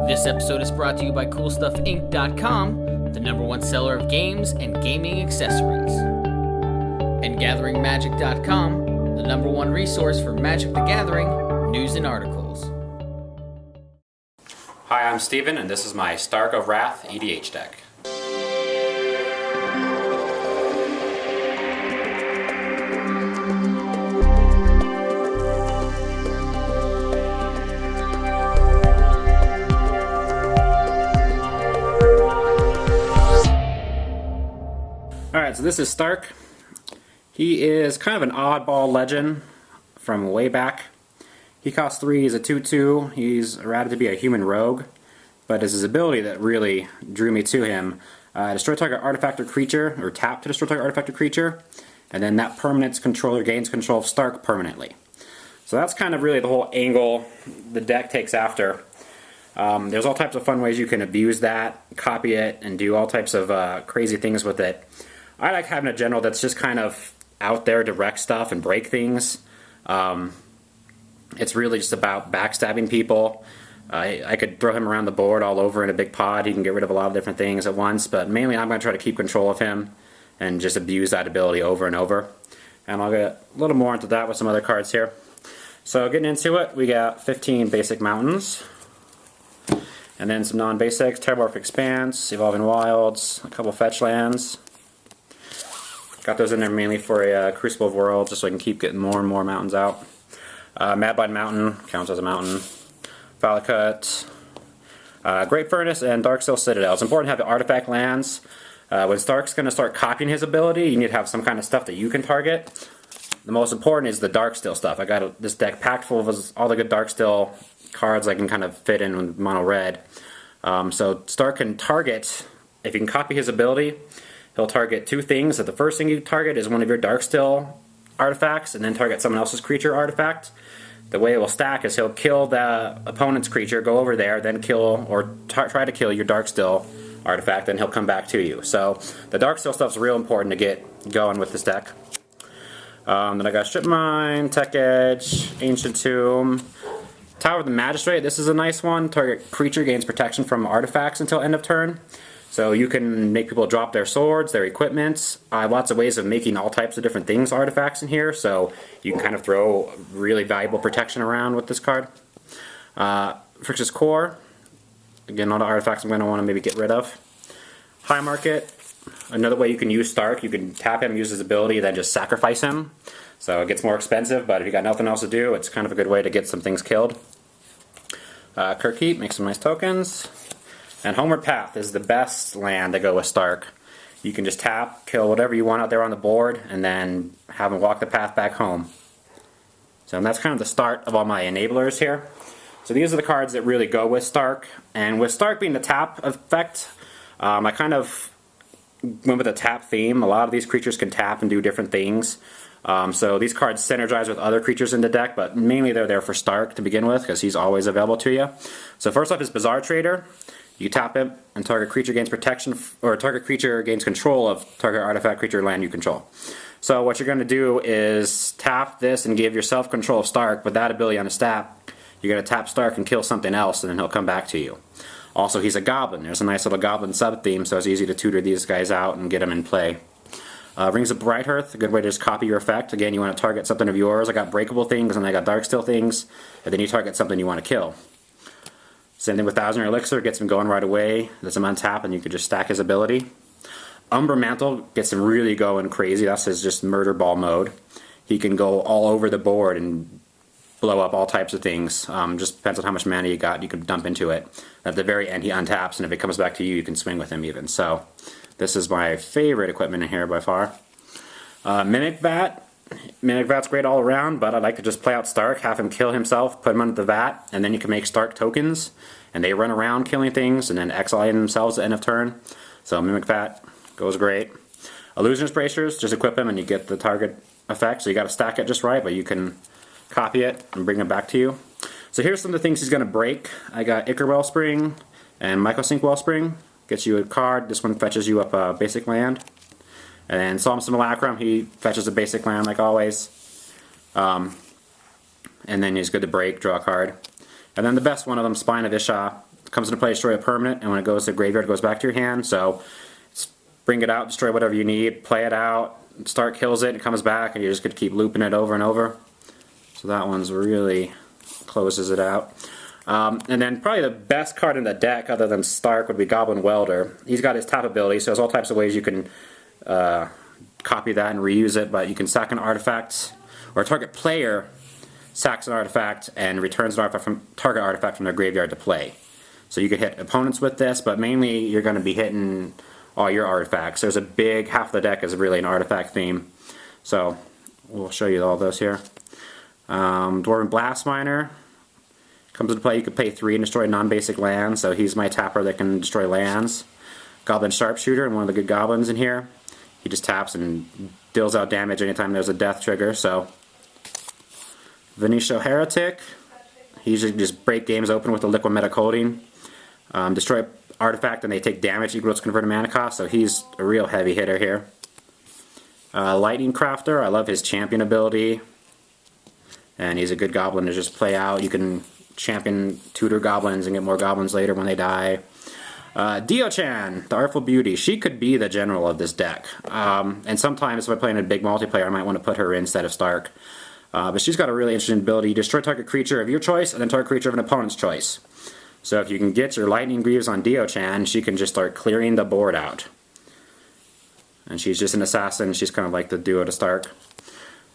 This episode is brought to you by CoolStuffInc.com, the #1 seller of games and gaming accessories. And GatheringMagic.com, the #1 resource for Magic the Gathering news and articles. Hi, I'm Steven, and this is my Stark of Wrath EDH deck. Alright, so this is Stark. He is kind of an oddball legend from way back. He costs 3, he's a 2/2, he's rated to be a human rogue, but it's his ability that really drew me to him. Destroy target artifact or creature, or tap to destroy target artifact or creature, and then that permanent's controller gains control of Stark permanently. So that's kind of really the whole angle the deck takes after. There's all types of fun ways you can abuse that, copy it, and do all types of crazy things with it. I like having a general that's just kind of out there to wreck stuff and break things. It's really just about backstabbing people. I could throw him around the board all over in a big pod. He can get rid of a lot of different things at once, but mainly I'm going to try to keep control of him and just abuse that ability over and over. And I'll get a little more into that with some other cards here. So getting into it, we got 15 basic mountains, and then some non-basics, Terramorphic Expanse, Evolving Wilds, a couple fetch lands. Got those in there mainly for a Crucible of Worlds, just so I can keep getting more and more mountains out. Mad-Blood Mountain counts as a mountain. Valakut, Great Furnace, and Darksteel Citadel. It's important to have the artifact lands. When Stark's going to start copying his ability, you need to have some kind of stuff that you can target. The most important is the Darksteel stuff. I got this deck packed full of all the good Darksteel cards I can kind of fit in with mono red. So Stark can target, if you can copy his ability, he'll target 2 things. The first thing you target is one of your Darksteel artifacts, and then target someone else's creature artifact. The way it will stack is he'll kill the opponent's creature, go over there, then kill or try to kill your Darksteel artifact, then he'll come back to you. So the Darksteel stuff's real important to get going with this deck. Then I got Strip Mine, Tech Edge, Ancient Tomb, Tower of the Magistrate. This is a nice one. Target creature gains protection from artifacts until end of turn. So you can make people drop their swords, their equipment. I have lots of ways of making all types of different things artifacts in here, so you can kind of throw really valuable protection around with this card. Phyrexian Core. Again, all the artifacts I'm going to want to maybe get rid of. High Market. Another way you can use Stark, you can tap him, use his ability, then just sacrifice him. So it gets more expensive, but if you got nothing else to do, it's kind of a good way to get some things killed. Kirkheap, make some nice tokens. And Homeward Path is the best land to go with Stark. You can just tap, kill whatever you want out there on the board, and then have him walk the path back home. So that's kind of the start of all my enablers here. So these are the cards that really go with Stark. And with Stark being the tap effect, I kind of went with a tap theme. A lot of these creatures can tap and do different things. So these cards synergize with other creatures in the deck, but mainly they're there for Stark to begin with, because he's always available to you. So first off is Bazaar Trader. You tap him, and target creature gains protection, or target creature gains control of target artifact, creature, land you control. So what you're going to do is tap this and give yourself control of Stark. With that ability on a stack, you're going to tap Stark and kill something else, and then he'll come back to you. Also, he's a goblin. There's a nice little goblin sub-theme, so it's easy to tutor these guys out and get them in play. Rings of Brighthearth, a good way to just copy your effect. Again, you want to target something of yours. I got breakable things, and I got Darksteel things, and then you target something you want to kill. Same thing with Thousand Year Elixir, gets him going right away. Lets him untap, and you can just stack his ability. Umber Mantle gets him really going crazy. That's his just murder ball mode. He can go all over the board and blow up all types of things. Just depends on how much mana you got, you can dump into it. At the very end, he untaps, and if it comes back to you, you can swing with him even. So this is my favorite equipment in here by far. Mimic Vat. Mimic Vat's great all around, but I like to just play out Stark, have him kill himself, put him under the vat, and then you can make Stark tokens, and they run around killing things, and then exiling themselves at the end of turn. So Mimic Vat goes great. Illusionist Bracers, just equip him and you get the target effect, so you got to stack it just right, but you can copy it and bring it back to you. So here's some of the things he's going to break. I got Ichor Wellspring and Mycosync Wellspring. Gets you a card. This one fetches you up a basic land. And then Solemn Simulacrum, he fetches a basic land like always. And then he's good to break, draw a card. And then the best one of them, Spine of Isha, comes into play, destroy a permanent, and when it goes to the graveyard, it goes back to your hand. So bring it out, destroy whatever you need, play it out, Stark kills it, it comes back, and you're just going to keep looping it over and over. So that one's really closes it out. And then probably the best card in the deck, other than Stark, would be Goblin Welder. He's got his tap ability, so there's all types of ways you can copy that and reuse it, but you can sack an artifact, or a target player sacks an artifact and returns an artifact from target artifact from their graveyard to play. So you could hit opponents with this, but mainly you're going to be hitting all your artifacts. There's a big, half the deck is really an artifact theme. So we'll show you all those here. Dwarven Blast Miner comes into play. You can pay 3 and destroy non-basic lands, so he's my tapper that can destroy lands. Goblin Sharpshooter, and one of the good goblins in here. He just taps and deals out damage anytime there's a death trigger. So Venetia Heretic, he usually just break games open with a Liquimetal Coating. Destroy artifact and they take damage equal to its converted mana cost, so he's a real heavy hitter here. Lightning Crafter, I love his champion ability, and he's a good goblin to just play out. You can champion tutor goblins and get more goblins later when they die. Dio-chan, the Artful Beauty, she could be the general of this deck, and sometimes if I'm playing a big multiplayer I might want to put her in instead of Stark. But she's got a really interesting ability. Destroy target creature of your choice and then target creature of an opponent's choice. So if you can get your Lightning Greaves on Dio-chan, she can just start clearing the board out. And she's just an assassin. She's kind of like the duo to Stark.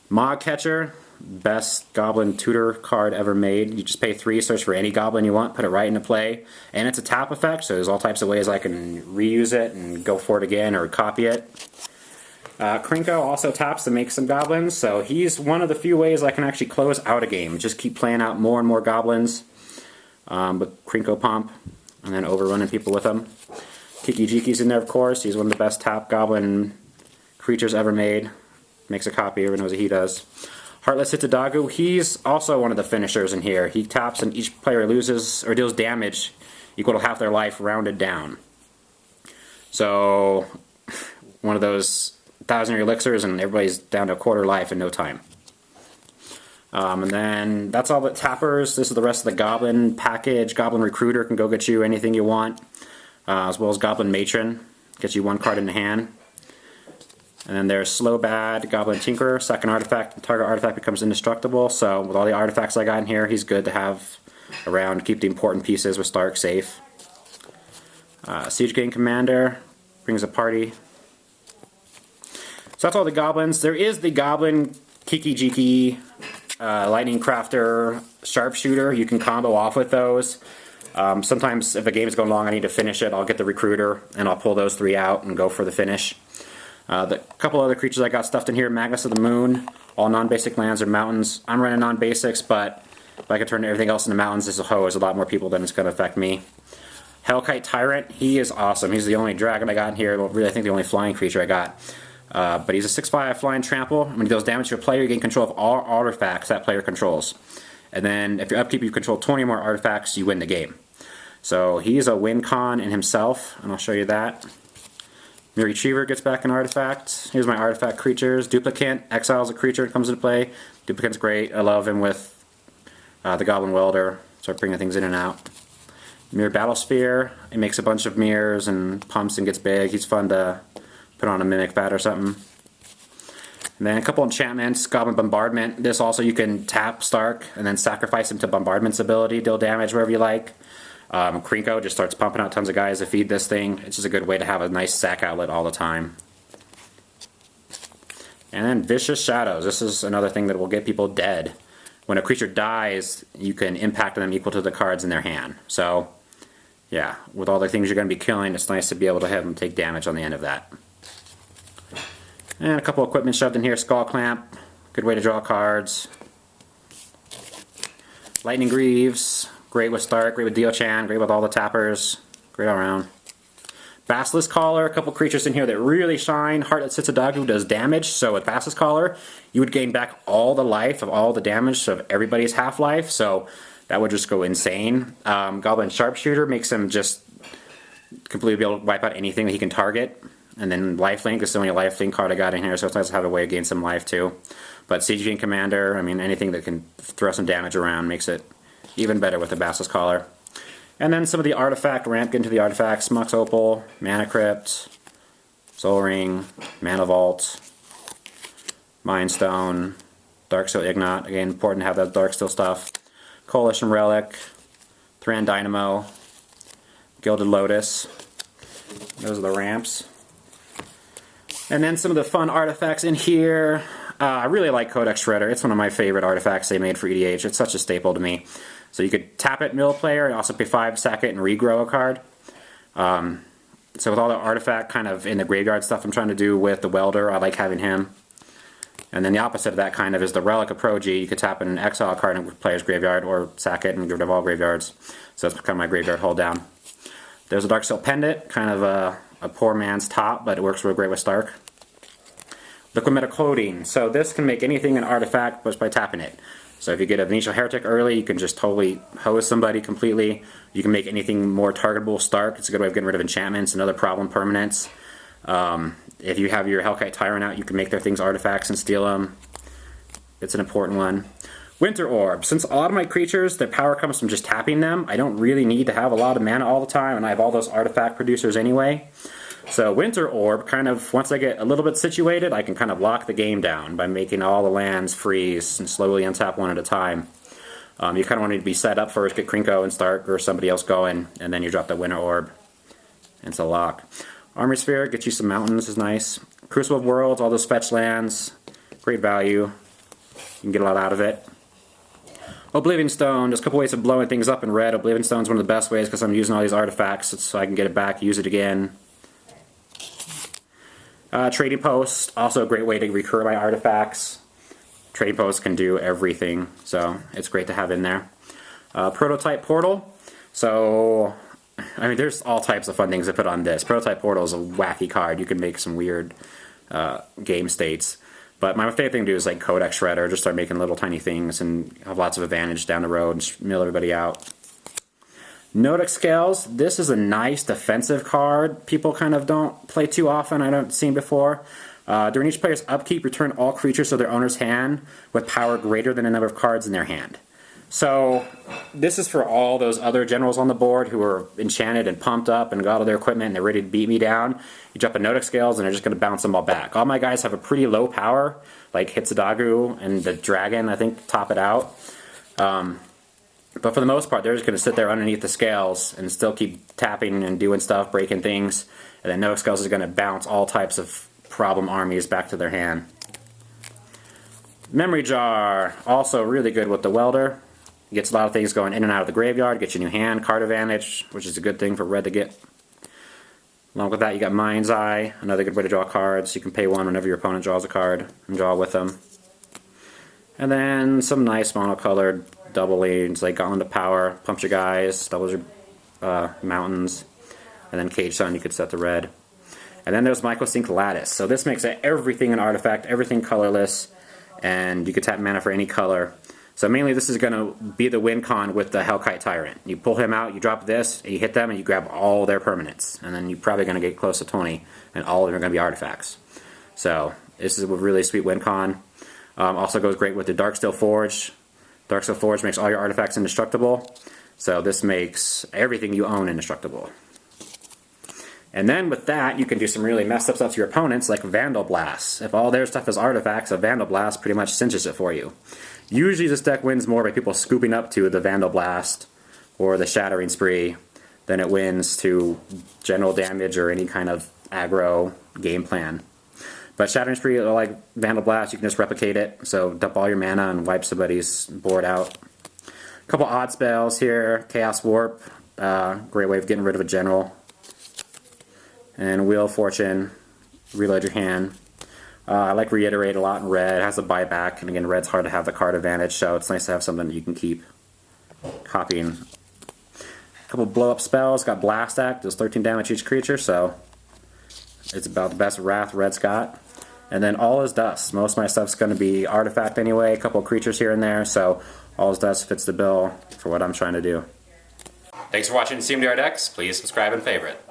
Mog Catcher, best goblin tutor card ever made. You just pay 3, search for any goblin you want, put it right into play. And it's a tap effect, so there's all types of ways I can reuse it and go for it again or copy it. Krinko also taps to make some goblins, so he's one of the few ways I can actually close out a game. Just keep playing out more and more goblins with Krinko Pump, and then overrunning people with them. Kiki-Jiki's in there, of course. He's one of the best tap goblin creatures ever made. Makes a copy, everyone knows what he does. Heartless Hitadagu, he's also one of the finishers in here. He taps and each player loses or deals damage equal to half their life rounded down. So, one of those 1,000-year elixirs and everybody's down to a quarter life in no time. And then that's all but tappers. This is the rest of the Goblin package. Goblin Recruiter can go get you anything you want, as well as Goblin Matron, gets you 1 card in the hand. And then there's Slow Bad, Goblin Tinkerer, second artifact. The target artifact becomes indestructible, so with all the artifacts I got in here, he's good to have around to keep the important pieces with Stark safe. Siege Gang Commander brings a party. So that's all the goblins. There is the Goblin Kiki-Jiki, Lightning Crafter, Sharpshooter. You can combo off with those. Sometimes if a game is going long I need to finish it, I'll get the Recruiter and I'll pull those 3 out and go for the finish. The couple other creatures I got stuffed in here, Magus of the Moon, all non-basic lands or mountains. I'm running non-basics, but if I can turn everything else into mountains, this will hose a lot more people than it's going to affect me. Hellkite Tyrant, he is awesome. He's the only dragon I got in here, well, really I think the only flying creature I got. But he's a 6/5 flying trample. When he deals damage to a player, you gain control of all artifacts that player controls. And then if your upkeep you control 20 more artifacts, you win the game. So he's a win con in himself, and I'll show you that. Mir Retriever gets back an artifact. Here's my artifact creatures. Duplicant exiles a creature that comes into play. Duplicant's great. I love him with the Goblin Welder. Start bringing things in and out. Mir Battlesphere. It makes a bunch of mirrors and pumps and gets big. He's fun to put on a Mimic Bat or something. And then a couple enchantments. Goblin Bombardment. This also you can tap Stark and then sacrifice him to Bombardment's ability. Deal damage wherever you like. Krinko just starts pumping out tons of guys to feed this thing. It's just a good way to have a nice sack outlet all the time. And then Vicious Shadows. This is another thing that will get people dead. When a creature dies, you can impact them equal to the cards in their hand. So, yeah, with all the things you're going to be killing, it's nice to be able to have them take damage on the end of that. And a couple equipment shoved in here. Skull Clamp, good way to draw cards. Lightning Greaves. Great with Stark, great with Dio-chan, great with all the tappers, great all around. Basilisk Collar, a couple creatures in here that really shine. Heartless Hitadagu does damage, so with Basilisk Collar, you would gain back all the life of all the damage of everybody's half-life, so that would just go insane. Goblin Sharpshooter makes him just completely be able to wipe out anything that he can target. And then Lifelink is the only Lifelink card I got in here, so it's nice to have a way to gain some life too. But Siege Gang Commander, I mean, anything that can throw some damage around makes it even better with the Basilisk Collar. And then some of the artifact ramp, get into the artifacts, Mux Opal, Mana Crypt, Soul Ring, Mana Vault, Mind Stone, Darksteel Ignot, again important to have that Darksteel stuff, Coalition Relic, Thran Dynamo, Gilded Lotus, those are the ramps. And then some of the fun artifacts in here, I really like Codex Shredder, it's one of my favorite artifacts they made for EDH, it's such a staple to me. So you could tap it middle player and also pay 5, sack it, and regrow a card. So with all the artifact kind of in the graveyard stuff I'm trying to do with the Welder, I like having him. And then the opposite of that kind of is the Relic of Progy. You could tap in an exile card in a player's graveyard or sack it and get rid of all graveyards. So that's kind of my graveyard hold down. There's a Darksteel Pendant, kind of a poor man's top, but it works real great with Stark. Liquid Metal Coating. So this can make anything an artifact just by tapping it. So if you get a Venetial Heretic early, you can just totally hose somebody completely. You can make anything more targetable Stark. It's a good way of getting rid of enchantments and other problem permanents. If you have your Hellkite Tyrant out, you can make their things artifacts and steal them. It's an important one. Winter Orb. Since a lot of my creatures, their power comes from just tapping them, I don't really need to have a lot of mana all the time, and I have all those artifact producers anyway. So Winter Orb, kind of, once I get a little bit situated, I can kind of lock the game down by making all the lands freeze and slowly untap one at a time. You kind of want to be set up first, get Krinko and Stark or somebody else going, and then you drop the Winter Orb. And it's a lock. Armory Sphere, get you some mountains, is nice. Crucible of Worlds, all those fetch lands, great value. You can get a lot out of it. Oblivion Stone, there's a couple ways of blowing things up in red. Oblivion Stone's one of the best ways because I'm using all these artifacts so I can get it back, use it again. Trading Post, also a great way to recur my artifacts. Trading Post can do everything, so it's great to have in there. Prototype Portal, so I mean there's all types of fun things to put on this. Prototype Portal is a wacky card, you can make some weird game states. But my favorite thing to do is like Codex Shredder, just start making little tiny things and have lots of advantage down the road and just mill everybody out. Nodex Scales, this is a nice defensive card. People kind of don't play too often, I don't see before. During each player's upkeep, return all creatures to their owner's hand with power greater than the number of cards in their hand. So this is for all those other generals on the board who are enchanted and pumped up and got all their equipment and they're ready to beat me down. You drop a Nodex Scales and they're just going to bounce them all back. All my guys have a pretty low power, like Hitsadagu and the Dragon, I think, top it out. But for the most part, they're just going to sit there underneath the scales and still keep tapping and doing stuff, breaking things. And then Nodex Scales is going to bounce all types of problem armies back to their hand. Memory Jar, also really good with the Welder. Gets a lot of things going in and out of the graveyard, gets you a new hand, card advantage, which is a good thing for red to get. Along with that, you got Mind's Eye, another good way to draw cards. You can pay 1 whenever your opponent draws a card and draw with them. And then some nice monocolored double lanes like Gauntlet of Power, pumps your guys, doubles your mountains, and then Cage Sun you could set to red. And then there's Mycosync Lattice. So this makes everything an artifact, everything colorless, and you could tap mana for any color. So mainly this is going to be the win con with the Hellkite Tyrant. You pull him out, you drop this, and you hit them, and you grab all their permanents. And then you're probably going to get close to 20, and all of them are going to be artifacts. So this is a really sweet win con. Also goes great with the Darksteel Forge. Darksteel Forge makes all your artifacts indestructible. So this makes everything you own indestructible. And then with that, you can do some really messed up stuff to your opponents, like Vandal Blast. If all their stuff is artifacts, a Vandal Blast pretty much cinches it for you. Usually this deck wins more by people scooping up to the Vandal Blast or the Shattering Spree than it wins to general damage or any kind of aggro game plan. But Shattering Spree, like Vandal Blast, you can just replicate it, so dump all your mana and wipe somebody's board out. A couple odd spells here, Chaos Warp, great way of getting rid of a general. And Wheel of Fortune, reload your hand. I like Reiterate a lot in red, it has a buyback, and again red's hard to have the card advantage, so it's nice to have something that you can keep copying. A couple blow up spells, got Blast Act, does 13 damage each creature, so it's about the best Wrath red's got. And then All Is Dust, most of my stuff's going to be artifact anyway, a couple of creatures here and there, so All Is Dust fits the bill for what I'm trying to do. Thanks for watching CMDR Decks, please subscribe and favorite.